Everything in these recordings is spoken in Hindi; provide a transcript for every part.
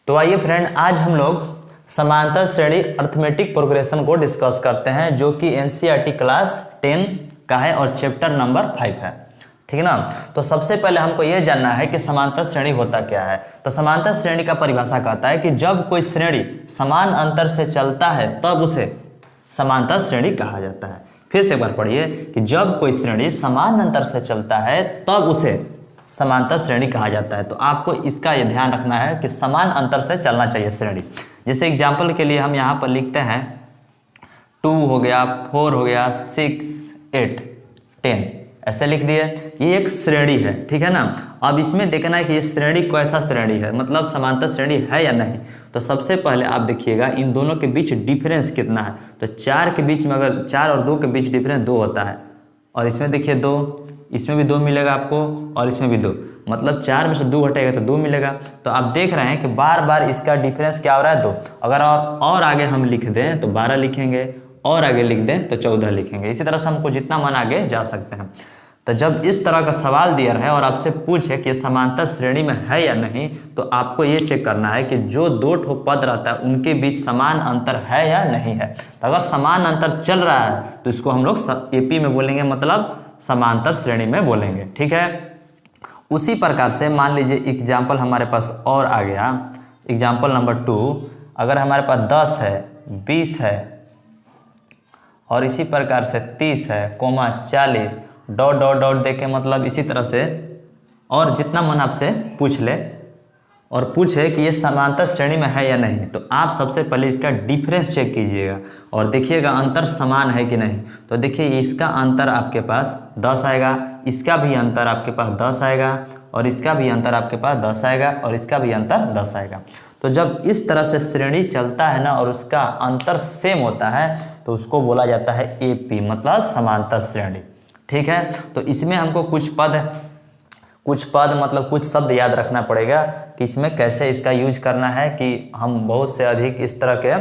तो आइए फ्रेंड, आज हम लोग समांतर श्रेणी अर्थमेटिक प्रोग्रेशन को डिस्कस करते हैं, जो कि एनसीईआरटी क्लास 10 का है और चैप्टर नंबर 5 है। ठीक है ना। तो सबसे पहले हमको यह जानना है कि समांतर श्रेणी होता क्या है। तो समांतर श्रेणी का परिभाषा कहता है कि जब कोई श्रेणी समान अंतर से चलता है तब उसे समांतर श्रेणी कहा जाता है। फिर से एक बार पढ़िए कि जब कोई श्रेणी समान अंतर से चलता है तब उसे समांतर श्रेणी कहा जाता है। तो आपको इसका ये ध्यान रखना है कि समान अंतर से चलना चाहिए श्रेणी। जैसे एग्जाम्पल के लिए हम यहाँ पर लिखते हैं 2 हो गया, 4 हो गया, 6, 8, 10, ऐसे लिख दिए। ये एक श्रेणी है, ठीक है ना। अब इसमें देखना है कि ये श्रेणी कैसा श्रेणी है, मतलब समांतर श्रेणी है या नहीं। तो सबसे पहले आप देखिएगा इन दोनों के बीच डिफरेंस कितना है। तो 4 के बीच में, अगर 4 और 2 के बीच डिफरेंस 2 होता है, और इसमें देखिए 2, इसमें भी 2 मिलेगा आपको, और इसमें भी 2, मतलब 4 में से 2 घटेगा तो 2 मिलेगा। तो आप देख रहे हैं कि बार बार इसका डिफरेंस क्या हो रहा है, 2। अगर और आगे हम लिख दें तो 12 लिखेंगे, और आगे लिख दें तो 14 लिखेंगे। इसी तरह से हमको जितना मन आगे जा सकते हैं। तो जब इस तरह का सवाल दिया है और आपसे पूछे कि समांतर श्रेणी में है या नहीं, तो आपको ये चेक करना है कि जो 2 ठो पद रहता है उनके बीच समान अंतर है या नहीं है। तो अगर समान अंतर चल रहा है तो इसको हम लोग एपी में बोलेंगे, मतलब समांतर श्रेणी में बोलेंगे। ठीक है। उसी प्रकार से मान लीजिए एग्जाम्पल हमारे पास और आ गया, एग्जाम्पल नंबर 2। अगर हमारे पास 10 है, 20 है, और इसी प्रकार से 30 है, 40, डॉट डॉट डॉट देके, मतलब इसी तरह से और जितना मन आपसे पूछ ले और पूछे कि ये समांतर श्रेणी में है या नहीं, तो आप सबसे पहले इसका डिफरेंस चेक कीजिएगा और देखिएगा अंतर समान है कि नहीं। तो देखिए इसका अंतर आपके पास 10 आएगा, इसका भी अंतर आपके पास 10 आएगा, और इसका भी अंतर आपके पास 10 आएगा, और इसका भी अंतर 10 आएगा। तो जब इस तरह से श्रेणी चलता है ना और उसका अंतर सेम होता है तो उसको बोला जाता है एपी, मतलब समांतर श्रेणी। ठीक है। तो इसमें हमको कुछ पद मतलब कुछ शब्द याद रखना पड़ेगा कि इसमें कैसे इसका यूज करना है कि हम बहुत से अधिक इस तरह के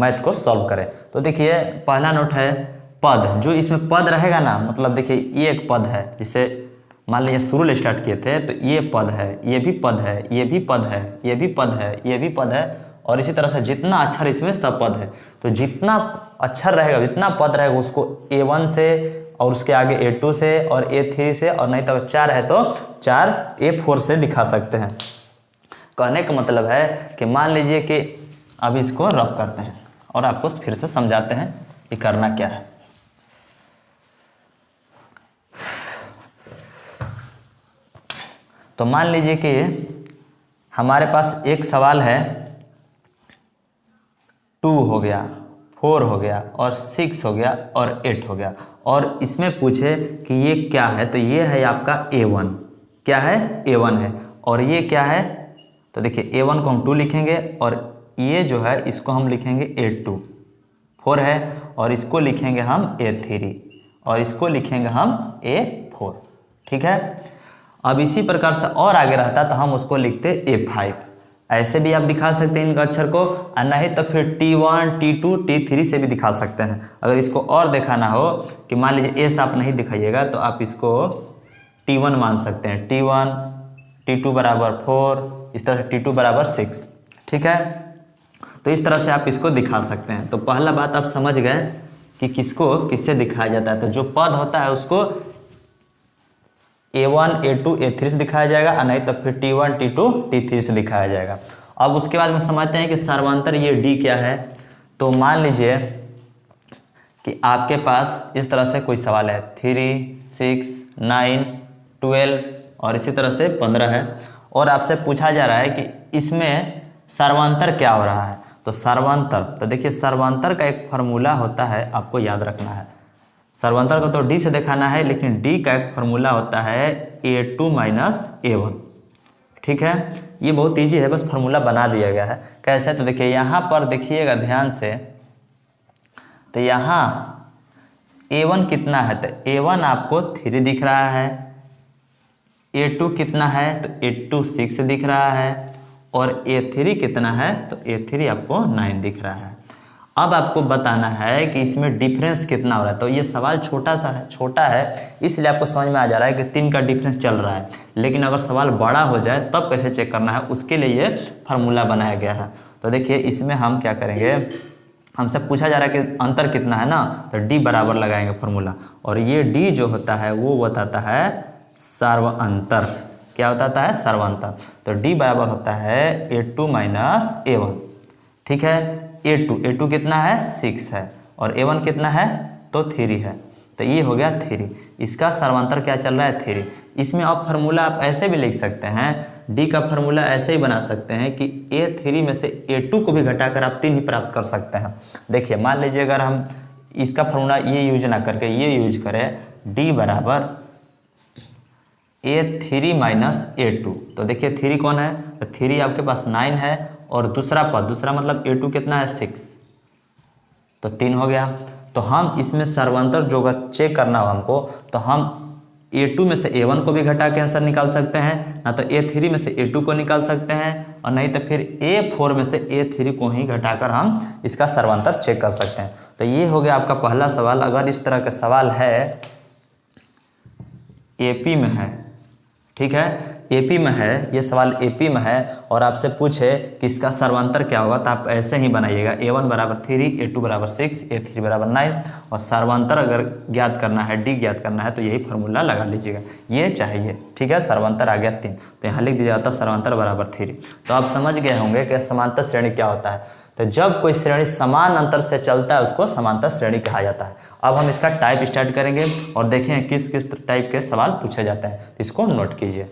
मैथ को सॉल्व करें। तो देखिए पहला नोट है पद। जो इसमें पद रहेगा ना, मतलब देखिए ये एक पद है, जिसे मान लीजिए शुरू स्टार्ट किए थे तो ये पद है, ये भी पद है, ये भी पद है, ये भी पद है, ये भी पद है, और इसी तरह से जितना अक्षर इसमें सब पद है। तो जितना अक्षर रहेगा, जितना पद रहेगा, उसको A1 से और उसके आगे A2 से और A3 से, और नहीं तो 4 है तो 4 A4 से दिखा सकते हैं। कहने का मतलब है कि मान लीजिए कि अब इसको रफ करते हैं और आपको फिर से समझाते हैं कि करना क्या है। तो मान लीजिए कि हमारे पास एक सवाल है, 2 हो गया, 4 हो गया, और 6 हो गया, और 8 हो गया, और इसमें पूछे कि ये क्या है। तो ये है आपका A1। क्या है? A1 है। और ये क्या है? तो देखिए A1 को हम 2 लिखेंगे, और ये जो है इसको हम लिखेंगे A2। 4 है, और इसको लिखेंगे हम A3, और इसको लिखेंगे हम A4। ठीक है। अब इसी प्रकार से और आगे रहता तो हम उसको लिखते A5। ऐसे भी आप दिखा सकते हैं इनका अक्षर को, और नहीं तो फिर T1, T2, T3 से भी दिखा सकते हैं। अगर इसको और दिखाना हो कि मान लीजिए एस आप नहीं दिखाइएगा तो आप इसको T1 मान सकते हैं। T1, T2 बराबर 4, इस तरह से T2 बराबर 6। ठीक है। तो इस तरह से आप इसको दिखा सकते हैं। तो पहला बात आप समझ गए कि किसको किससे दिखाया जाता है। तो जो पद होता है उसको A1, A2, A3 से दिखाया जाएगा, और नहीं तो फिर T1, T2, T3 से दिखाया जाएगा। अब उसके बाद में समझते हैं कि सर्वांतर ये D क्या है। तो मान लीजिए कि आपके पास इस तरह से कोई सवाल है, 3, 6, 9, 12 और इसी तरह से 15 है, और आपसे पूछा जा रहा है कि इसमें सर्वांतर क्या हो रहा है। तो सर्वांतर, तो देखिए सर्वांतर का एक फार्मूला होता है, आपको याद रखना है। सर्वांतर को तो D से दिखाना है, लेकिन D का एक फार्मूला होता है A2 माइनस A1। ठीक है। ये बहुत ईजी है, बस फार्मूला बना दिया गया है। कैसे? तो देखिए यहाँ पर देखिएगा ध्यान से, तो यहाँ A1 कितना है, तो A1 आपको 3 दिख रहा है, A2 कितना है, तो A2 6 दिख रहा है, और A3 कितना है, तो A3 आपको 9 दिख रहा है। अब आपको बताना है कि इसमें डिफरेंस कितना हो रहा है। तो ये सवाल छोटा है इसलिए आपको समझ में आ जा रहा है कि 3 का डिफरेंस चल रहा है, लेकिन अगर सवाल बड़ा हो जाए तब कैसे चेक करना है उसके लिए ये फार्मूला बनाया गया है। तो देखिए इसमें हम क्या करेंगे, हमसे पूछा जा रहा है कि अंतर कितना है ना, तो डी बराबर लगाएंगे फार्मूला, और ये डी जो होता है वो बताता है सर्वांतर। क्या बताता है? सर्वांतर। तो डी बराबर होता है A2 माइनस A1। ठीक है, A2 कितना है? 6 है, और A1 कितना है? तो 3 है। तो ये हो गया 3। इसका सर्वांतर क्या चल रहा है? 3। इसमें आप फार्मूला आप ऐसे भी लिख सकते हैं, डी का फार्मूला ऐसे ही बना सकते हैं कि A3 में से A2 को भी घटाकर आप 3 ही प्राप्त कर सकते हैं। देखिए मान लीजिए अगर हम इसका फार्मूला ये यूज ना करके ये यूज करें, डी बराबर A3 माइनस A2। तो देखिए 3 कौन है? तो 3 आपके पास 9 है, और दूसरा मतलब A2 कितना है? 6। तो 3 हो गया। तो हम इसमें सर्वांतर जो अगर चेक करना हो हमको, तो हम A2 में से A1 को भी घटा के आंसर निकाल सकते हैं, ना तो A3 में से A2 को निकाल सकते हैं, और नहीं तो फिर A4 में से A3 को ही घटाकर हम इसका सर्वांतर चेक कर सकते हैं। तो ये हो गया आपका पहला सवाल। अगर इस तरह का सवाल है, AP में है, ठीक है, AP में है, ये सवाल AP में है, और आपसे पूछे कि इसका सर्वांतर क्या होगा, तो आप ऐसे ही बनाइएगा, A1 बराबर 3, A2 बराबर 6, A3 बराबर 9, और सर्वांतर अगर ज्ञात करना है, D ज्ञात करना है, तो यही फार्मूला लगा लीजिएगा, ये चाहिए। ठीक है, सर्वांतर आ गया 3, तो यहाँ लिख दिया जाता सर्वांतर बराबर 3। तो आप समझ गए होंगे कि समांतर श्रेणी क्या होता है। तो जब कोई श्रेणी समान अंतर से चलता है उसको समांतर श्रेणी कहा जाता है। अब हम इसका टाइप स्टार्ट करेंगे और देखें किस किस टाइप के सवाल पूछे जाते हैं, तो इसको नोट कीजिए।